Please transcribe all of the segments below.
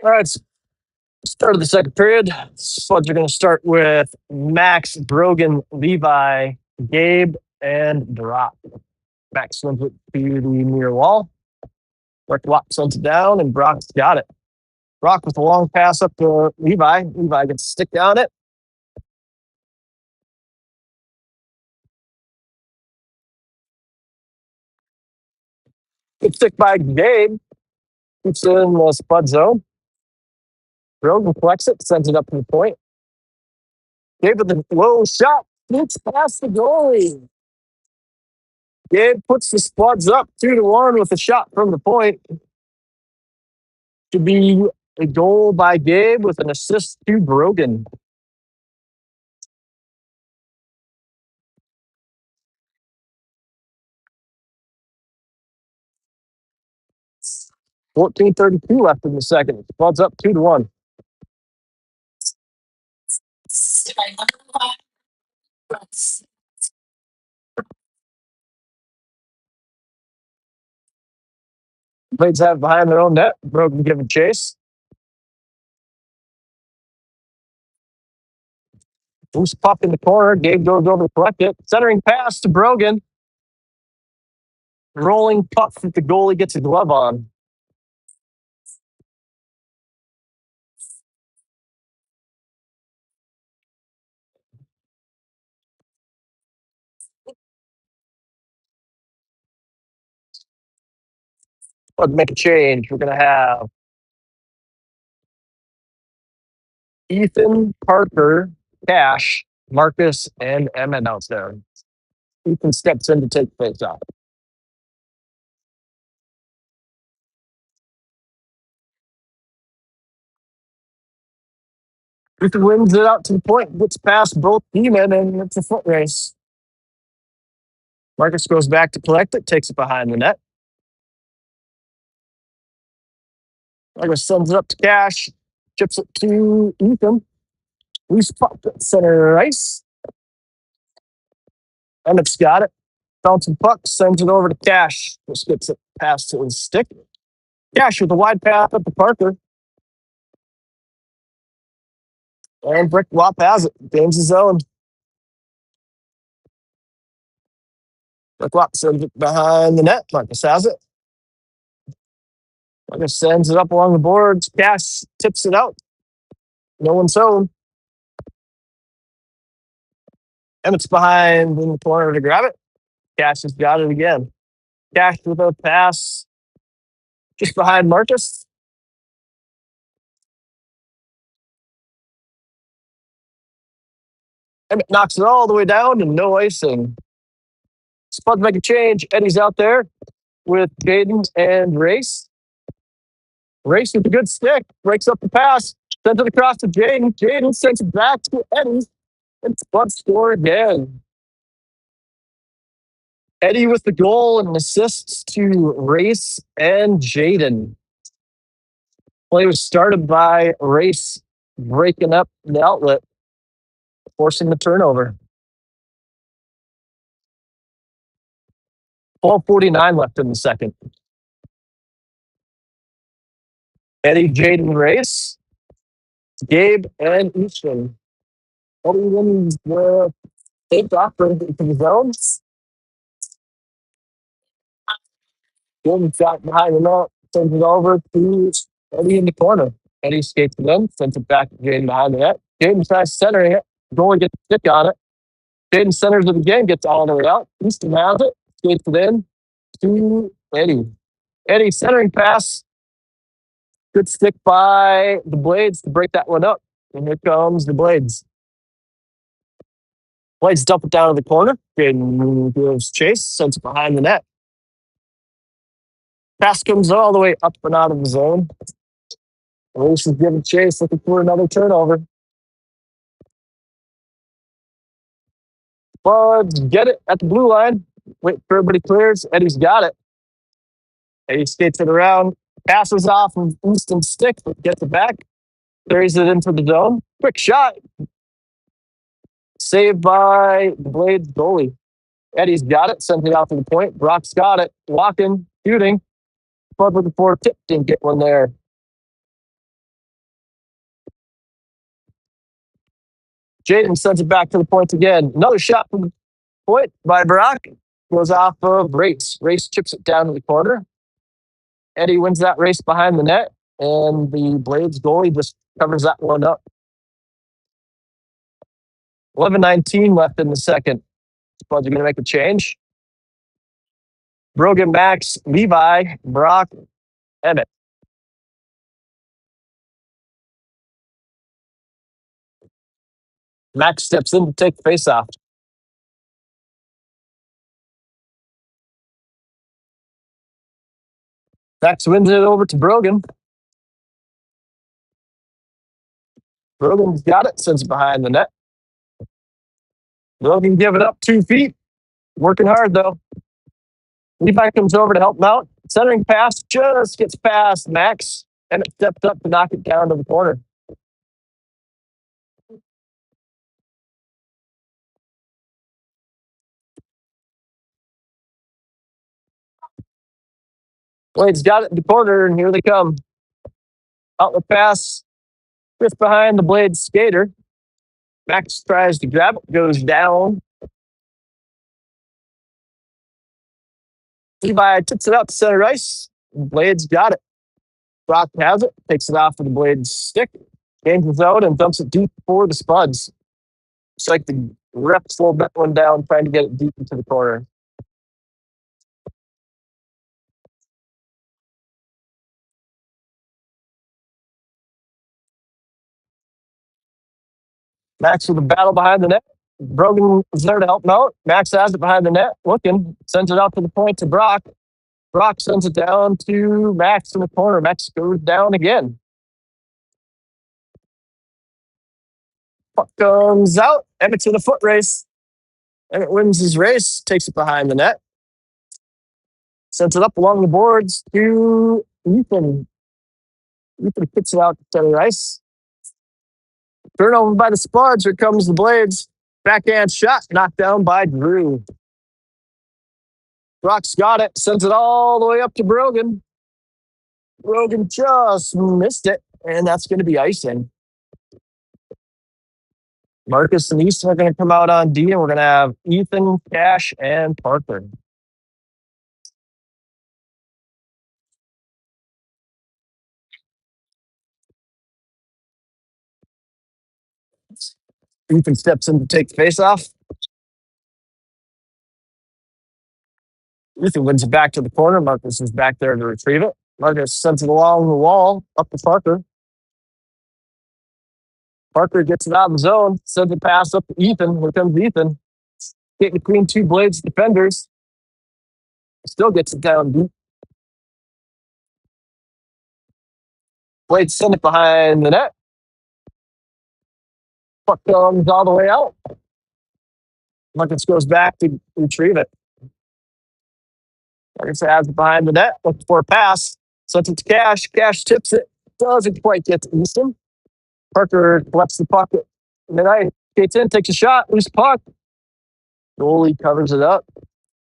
All right, start of the second period. Spuds are going to start with Max, Brogan, Levi, Gabe, and Brock. Max sends it to the near wall. Rick Watt sends it down, and Brock's got it. Brock with a long pass up to Levi. Levi gets a stick down it. Good stick by Gabe. Keeps it in the Spud zone. Brogan collects it, sends it up to the point. Gabe with a low shot. Gets past the goalie. Gabe puts the Spuds up 2-1 with a shot from the point. To be a goal by Gabe with an assist to Brogan. $14:32 left in the second. Spuds up 2-1. Blades have behind their own net. Brogan giving chase. Loose puck in the corner. Gabe goes over to collect it. Centering pass to Brogan. Rolling puck that the goalie gets a glove on. Let's make a change. We're going to have Ethan, Parker, Cash, Marcus, and Emmett out there. Ethan steps in to take face off. Ethan wins it out to the point, gets past both teammen, and it's a foot race. Marcus goes back to collect it, takes it behind the net. Marcus sends it up to Cash, chips it to Ethan. Loose puck at center ice. Emmett's got it. Bouncing puck, sends it over to Cash, which gets it past to his stick. Cash with a wide path up to Parker. And Brick Wop has it. Gains his own. Brick Wop sends it behind the net. Marcus has it. Marcus sends it up along the boards. Cash tips it out. No one's home. Emmett's behind in the corner to grab it. Cash has got it again. Cash with a pass just behind Marcus. Emmett knocks it all the way down and no icing. Spuds make a change. Eddie's out there with Jaden and Race. Race with a good stick. Breaks up the pass. Sends it across to Jaden. Jaden sends it back to Eddie. And Spuds score again. Eddie with the goal and assists to Race and Jaden. Play was started by Race breaking up the outlet, forcing the turnover. 12:49 left in the second. Eddie, Jaden, Race, Gabe, and Easton. Eddie wins the take off into the zone. Gabe shot behind the net, sends it over to Eddie in the corner. Eddie skates it in, sends it back to Jaden behind the net. Jaden tries centering it. Goalie gets a stick on it. Jaden centers it again, gets all the way out. Easton has it, skates it in to Eddie. Eddie centering pass. Good stick by the Blades to break that one up. And here comes the Blades. Blades dump it down to the corner. Jaden gives chase, sends it behind the net. Pass comes all the way up and out of the zone. Race is giving chase, looking for another turnover. Buds get it at the blue line. Wait for everybody clears. Eddie's got it. Eddie skates it around, passes off of Easton's stick, but gets it back. Carries it into the zone. Quick shot. Saved by the Blades goalie. Eddie's got it. Sends it out to the point. Brock's got it. Walking, shooting. Bud looking for a tip. Didn't get one there. Jaden sends it back to the point again. Another shot from the point by Brock. Goes off of Race. Race chips it down to the corner. Eddie wins that race behind the net, and the Blades goalie just covers that one up. 11:19 left in the second. Spuds are going to make a change. Brogan, Max, Levi, Brock, Emmett. Max steps in to take the face off. Max wins it over to Brogan. Brogan's got it, sends it behind the net. Brogan give it up 2 feet. Working hard, though. Levi comes over to help him out. Centering pass just gets past Max, and it steps up to knock it down to the corner. Blades got it in the corner, and here they come. Outlet pass, just behind the Blades skater. Max tries to grab it, goes down. Levi tips it out to center ice. Blades got it. Brock has it, takes it off of the Blades stick, changes out, and dumps it deep for the Spuds. It's like the ref slowed that one down, trying to get it deep into the corner. Max with a battle behind the net. Brogan is there to help him out. Max has it behind the net, looking, sends it out to the point to Brock. Brock sends it down to Max in the corner. Max goes down again. Puck comes out. Emmett's in a foot race. Emmett wins his race, takes it behind the net. Sends it up along the boards to Ethan. Ethan kicks it out to center ice. Turnover by the Spuds. Here comes the Blades. Backhand shot, knocked down by Drew. Brock's got it, sends it all the way up to Brogan. Brogan just missed it, and that's going to be icing. Marcus and Easton are going to come out on D, and we're going to have Ethan, Cash, and Parker. Ethan steps in to take the face off. Ethan wins it back to the corner. Marcus is back there to retrieve it. Marcus sends it along the wall up to Parker. Parker gets it out of the zone, sends it pass up to Ethan. Here comes Ethan. Getting between two Blades defenders. Still gets it down deep. Blades send it behind the net. Puck comes all the way out. Marcus goes back to retrieve it. Marcus has it behind the net. Looks for a pass. Sends it to Cash. Cash tips it. Doesn't quite get to Easton. Parker collects the puck. Midnight skates in, takes a shot. Loose puck. Goalie covers it up.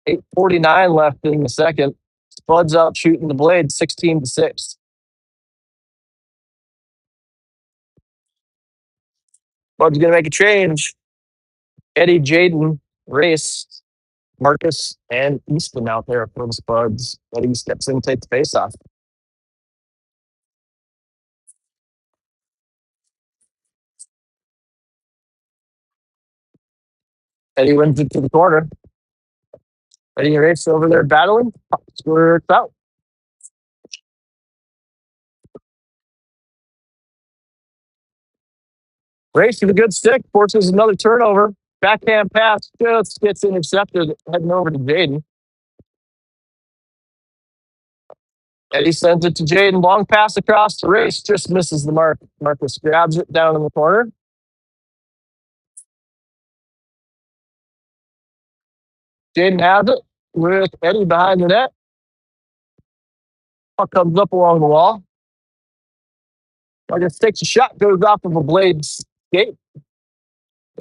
8:49 left in the second. Spuds out shooting the Blades 16-6. Bud's going to make a change. Eddie, Jaden, Race, Marcus, and Easton out there for the Spuds. Eddie steps in, takes the face off. Eddie wins it to the corner. Eddie and Race over there battling. Squirts out. Race with a good stick, forces another turnover. Backhand pass just gets intercepted, heading over to Jaden. Eddie sends it to Jaden. Long pass across to Race, just misses the mark. Marcus grabs it down in the corner. Jaden has it with Eddie behind the net. Puck comes up along the wall. Marcus takes a shot, goes off of a Blades skate.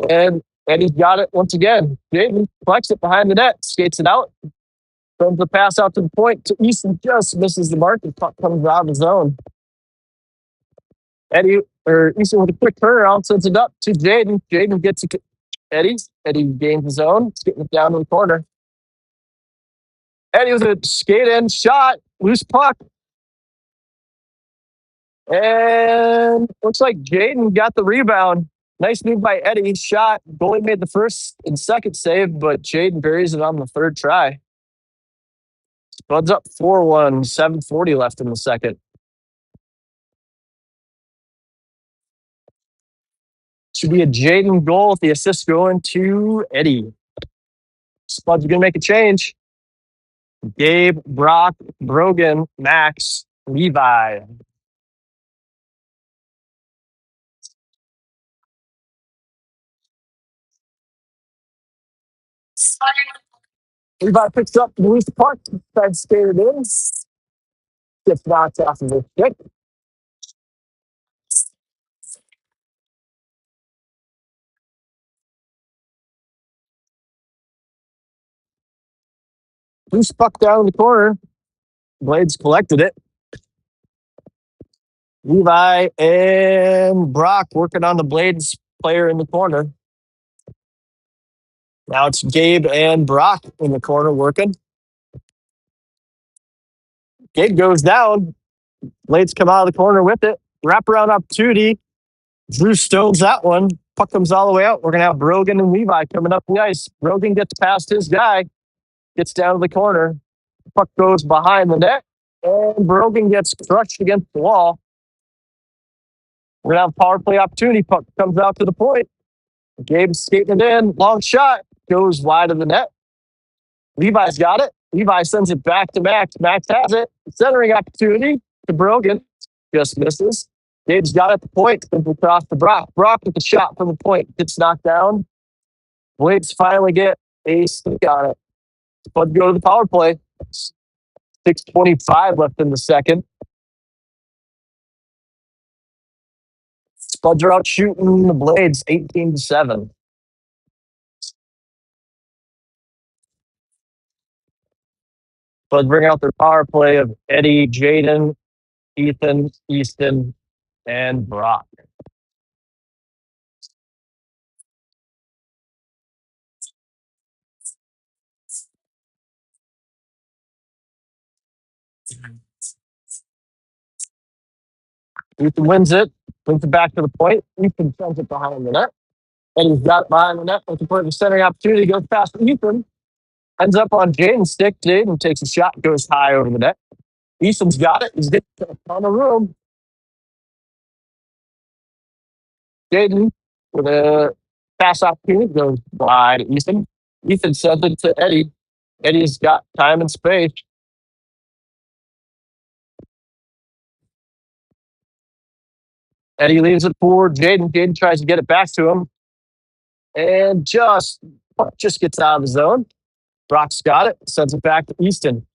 And Eddie's got it once again. Jaden collects it behind the net, skates it out. Sends the pass out to the point to Easton, just misses the mark. The puck comes out of the zone. Eddie or Easton with a quick turnaround, sends it up to Jaden. Jaden gets it to Eddie. Eddie gains his own. It's getting it down to the corner. Eddie with a skate in shot, loose puck. And looks like Jaden got the rebound. Nice move by Eddie. Shot. Goalie made the first and second save, but Jaden buries it on the third try. Bud's up 4-1, 7:40 left in the second. Should be a Jaden goal with the assist going to Eddie. Spud's going to make a change. Gabe, Brock, Brogan, Max, Levi. Levi picks up the loose puck, tries to skate it in. Gets knocked off of the stick. Loose puck down in the corner. Blades collected it. Levi and Brock working on the Blades player in the corner. Now it's Gabe and Brock in the corner working. Gabe goes down. Blades come out of the corner with it. Wraparound opportunity. Drew stones that one. Puck comes all the way out. We're going to have Brogan and Levi coming up the ice. Brogan gets past his guy. Gets down to the corner. Puck goes behind the net. And Brogan gets crushed against the wall. We're going to have a power play opportunity. Puck comes out to the point. Gabe's skating it in. Long shot. Goes wide of the net. Levi's got it. Levi sends it back to Max. Max has it. Centering opportunity to Brogan. Just misses. Gabe's got it at the point. Sends it across to Brock. Brock with the shot from the point. Gets knocked down. Blades finally get a stick on it. Spud go to the power play. 6:25 left in the second. Spuds are out shooting the Blades 18-7. Spuds bring out their power play of Eddie, Jaden, Ethan, Easton, and Brock. Ethan wins it, brings it back to the point. Ethan sends it behind the net. Eddie's got it behind the net. Looking for the centering opportunity. Goes past Ethan. Ends up on Jaden's stick. Jaden takes a shot, goes high over the net. Ethan's got it. He's getting a ton of room. Jaden with a pass opportunity goes wide. Ethan. Ethan sends it to Eddie. Eddie's got time and space. Eddie leaves it for Jaden. Jaden tries to get it back to him. And just gets out of the zone. Brock's got it. Sends it back to Easton.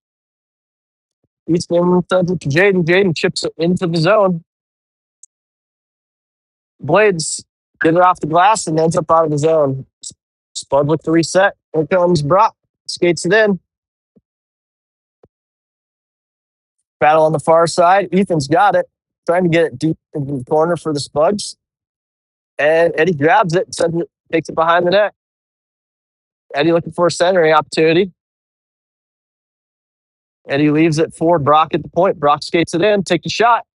Easton sends it to Jaden. Jaden chips it into the zone. Blades get it off the glass and ends up out of the zone. Spud with the reset. Here comes Brock. Skates it in. Battle on the far side. Ethan's got it. Trying to get it deep into the corner for the Spuds. And Eddie grabs it, sends it, takes it behind the net. Eddie looking for a centering opportunity. Eddie leaves it for Brock at the point. Brock skates it in, takes a shot.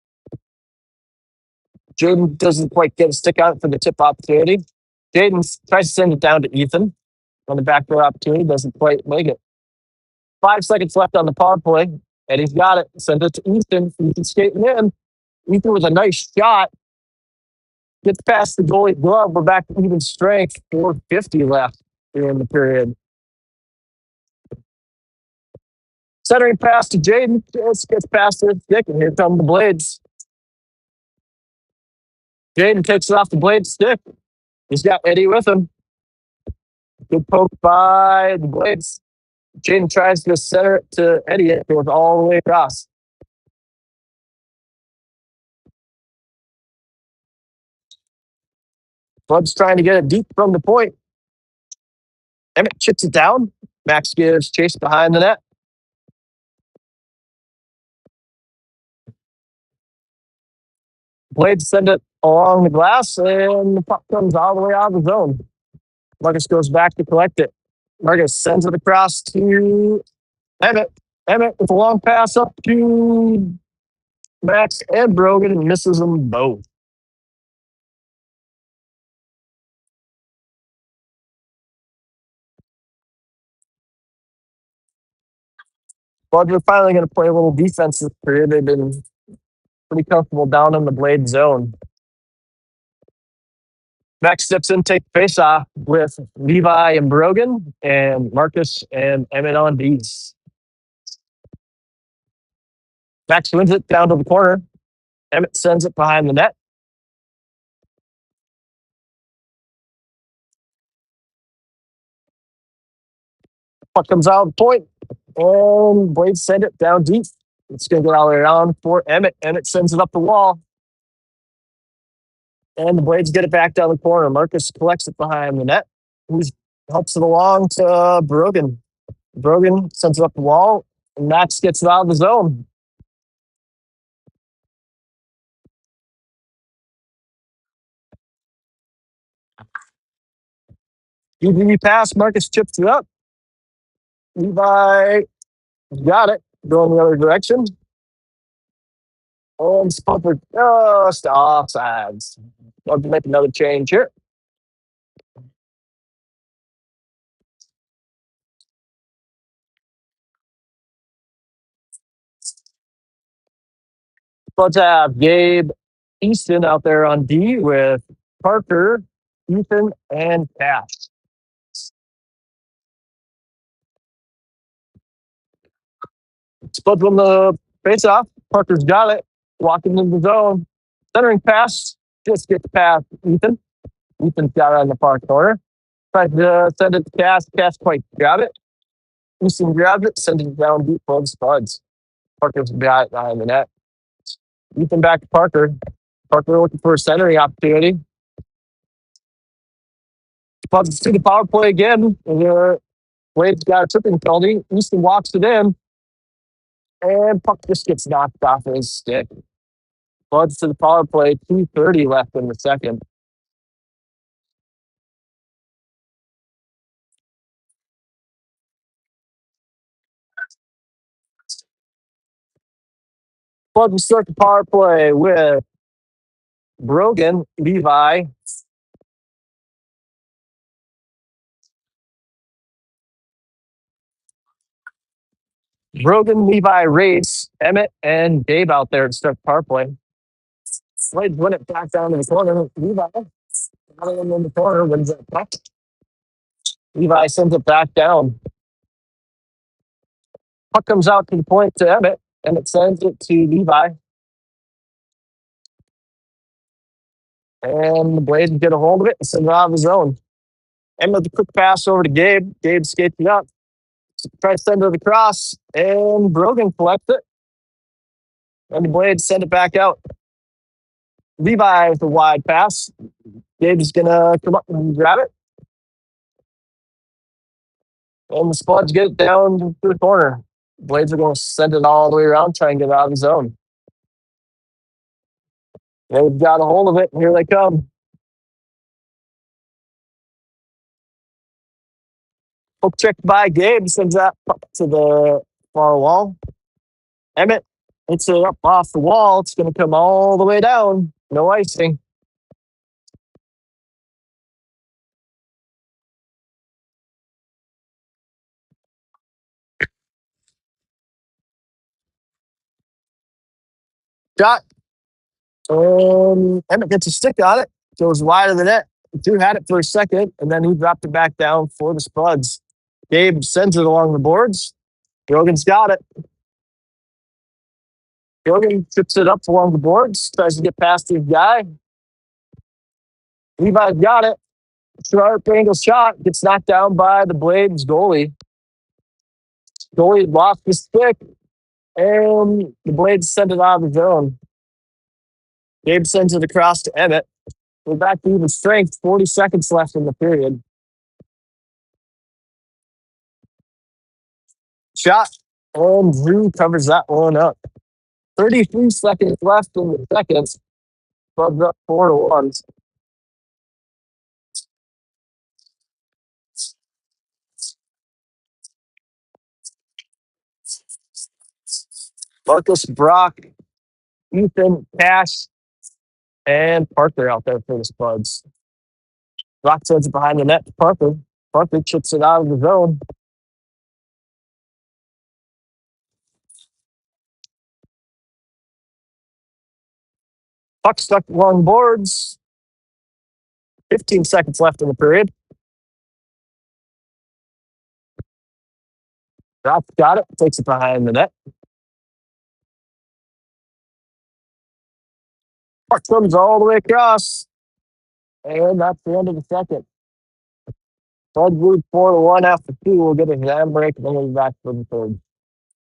Jaden doesn't quite get a stick on it for the tip opportunity. Jaden tries to send it down to Ethan on the backdoor opportunity, doesn't quite make it. 5 seconds left on the power play. Eddie's got it. Send it to Ethan. Ethan skating in. Ethan with a nice shot. Gets past the goalie glove. We're back to even strength. 4:50 left in the period. Centering pass to Jaden. Just gets past his stick, and here come the Blades. Jaden takes it off the Blades stick. He's got Eddie with him. Good poke by the Blades. Jaden tries to center it to Eddie. It goes all the way across. Bud's trying to get it deep from the point. Emmett chips it down. Max gives chase behind the net. Blades send it along the glass, and the puck comes all the way out of the zone. Marcus goes back to collect it. Marcus sends it across to Emmett. Emmett with a long pass up to Max and Brogan and misses them both. But we're finally going to play a little defense this period. They've been pretty comfortable down in the blade zone. Max steps in, take the face off with Levi and Brogan, and Marcus and Emmett on D's. Max wins it down to the corner. Emmett sends it behind the net. Puck comes out of the point, and Blades send it down deep. It's going to go all the way around for Emmett. Emmett sends it up the wall, and the Blades get it back down the corner. Marcus collects it behind the net. He helps it along to Brogan. Brogan sends it up the wall, and Max gets it out of the zone. UV pass, Marcus chips it up. Levi got it, going the other direction. And Spumper just offsides. Love to make another change here. Let's have Gabe Easton out there on D with Parker, Ethan, and Cash. Split from the face off. Parker's got it. Walking into the zone. Centering pass. Just gets past Ethan. Ethan's got it on the far corner. Tries to send it to Cash. Cash quite grab it. Easton grabs it, sends it down deep for the Spuds. Parker's got it behind the net. Ethan back to Parker. Parker looking for a centering opportunity. Spuds to the power play again. Wade's got a tripping penalty. Easton walks it in. And puck just gets knocked off his stick. Buds to the power play. 2:30 left in the second. Buds start the power play with Brogan, Levi, Race, Emmett, and Gabe out there to start the power play. Slade win it back down to the corner. Levi, another one in the corner, wins that puck. Levi sends it back down. Puck comes out to the point to Emmett, and it sends it to Levi. And the Blades get a hold of it and send it out of the zone. Emmett with a quick pass over to Gabe. Gabe skating up. Tries to send it across, and Brogan collects it. And the Blades send it back out. Levi with a wide pass. Gabe's going to come up and grab it. And the Spuds get it down to the corner. Blades are going to send it all the way around, try and get it out of the zone. They've got a hold of it, and here they come. Hook check by Gabe, sends that up to the far wall. Emmett hits it up off the wall. It's going to come all the way down. No icing. Shot. Emmett gets a stick on it. Goes wide of the net. Drew had it for a second, and then he dropped it back down for the Spuds. Gabe sends it along the boards. Brogan's got it. Brogan trips it up along the boards, tries to get past his guy. Levi's got it. Sharp angle shot, gets knocked down by the Blades goalie. Goalie lost the stick, and the Blades send it out of the zone. Gabe sends it across to Emmett. We're back to even strength. 40 seconds left in the period. Shot, and Drew covers that one up. 33 seconds left in the second. Buds up 4-1. Marcus, Brock, Ethan, Cash, and Parker out there for the Spuds. Brock sends it behind the net to Parker. Parker chips it out of the zone. Puck stuck along boards. 15 seconds left in the period. Brock got it, takes it behind the net. Puck comes all the way across. And that's the end of the second. Bud lead 4-1 after 2. We'll get a jam break and then we'll be back for the third.